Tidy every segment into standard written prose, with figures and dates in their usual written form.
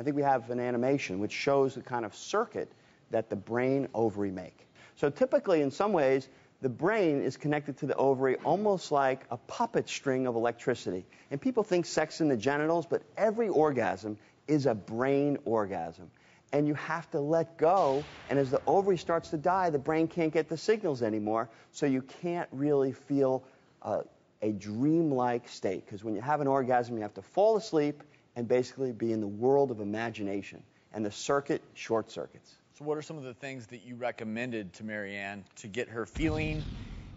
I think we have an animation which shows the kind of circuit that the brain ovary make. So typically, in some ways, the brain is connected to the ovary almost like a puppet string of electricity. And people think sex in the genitals, but every orgasm is a brain orgasm. And you have to let go, and as the ovary starts to die, the brain can't get the signals anymore, so you can't really feel a dreamlike state. Because when you have an orgasm, you have to fall asleep and basically be in the world of imagination. And the circuit short circuits. So what are some of the things that you recommended to Marianne to get her feeling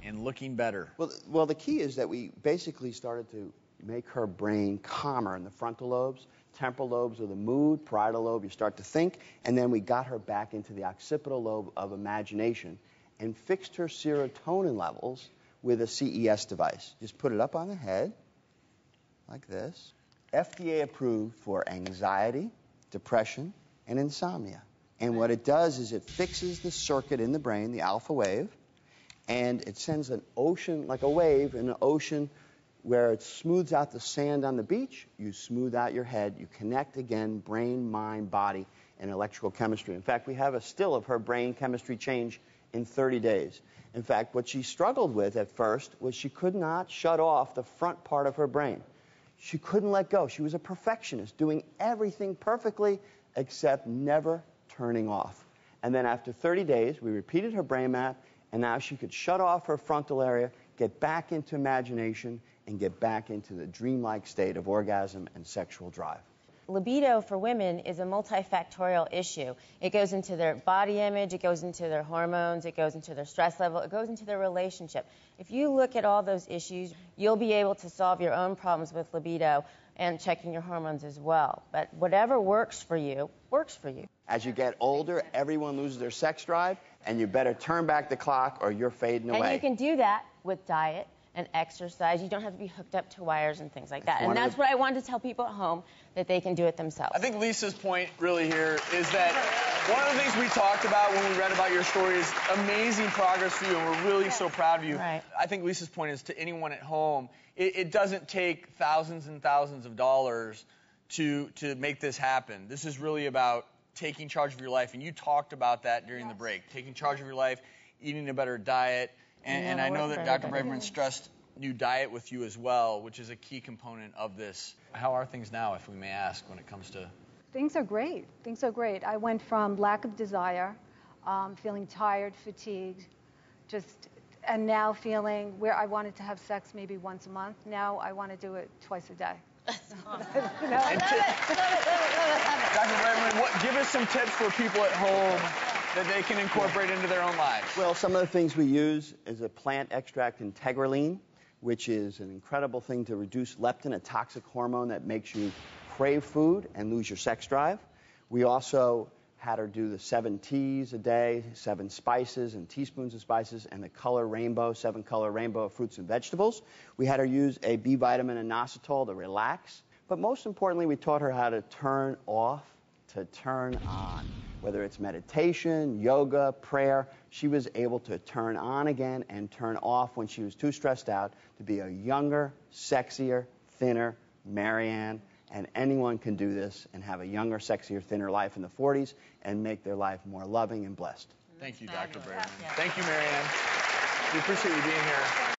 and looking better? Well, the key is that we basically started to make her brain calmer in the frontal lobes. Temporal lobes are the mood, parietal lobe, you start to think, and then we got her back into the occipital lobe of imagination and fixed her serotonin levels with a CES device. Just put it up on the head, like this. FDA approved for anxiety, depression, and insomnia. And what it does is it fixes the circuit in the brain, the alpha wave, and it sends an ocean, like a wave in an ocean, where it smooths out the sand on the beach, you smooth out your head, you connect again brain, mind, body, and electrical chemistry. In fact, we have a still of her brain chemistry change in 30 days. In fact, what she struggled with at first was she could not shut off the front part of her brain. She couldn't let go. She was a perfectionist, doing everything perfectly except never turning off. And then after 30 days, we repeated her brain map, and now she could shut off her frontal area, get back into imagination, and get back into the dreamlike state of orgasm and sexual drive. Libido for women is a multifactorial issue. It goes into their body image, it goes into their hormones, it goes into their stress level, it goes into their relationship. If you look at all those issues, you'll be able to solve your own problems with libido and checking your hormones as well. But whatever works for you, works for you. As you get older, everyone loses their sex drive, and you better turn back the clock or you're fading away. And you can do that with diet and exercise. You don't have to be hooked up to wires and things like that. And that's what I wanted to tell people at home, that they can do it themselves. I think Lisa's point really here is that one of the things we talked about when we read about your story is amazing progress for you, and we're really so proud of you. Right. I think Lisa's point is to anyone at home, it doesn't take thousands and thousands of dollars to make this happen. This is really about taking charge of your life, and you talked about that during the break. Taking charge of your life, eating a better diet, and I know that Dr. Braverman stressed new diet with you as well, which is a key component of this. How are things now, if we may ask, when it comes to... Things are great. Things are great. I went from lack of desire, feeling tired, fatigued, and now feeling where I wanted to have sex maybe once a month. Now I want to do it twice a day. Dr. Braverman, give us some tips for people at home that they can incorporate into their own lives. Well, some of the things we use is a plant extract, integraline, which is an incredible thing to reduce leptin, a toxic hormone that makes you crave food and lose your sex drive. We also had her do the 7 teas a day, 7 spices and teaspoons of spices, and the color rainbow, 7-color rainbow of fruits and vegetables. We had her use a B vitamin inositol to relax. But most importantly, we taught her how to turn off to turn on. Whether it's meditation, yoga, prayer, she was able to turn on again and turn off when she was too stressed out to be a younger, sexier, thinner Marianne. And anyone can do this and have a younger, sexier, thinner life in the 40s and make their life more loving and blessed. Thank you, Dr. Braverman. Thank you, Marianne. We appreciate you being here.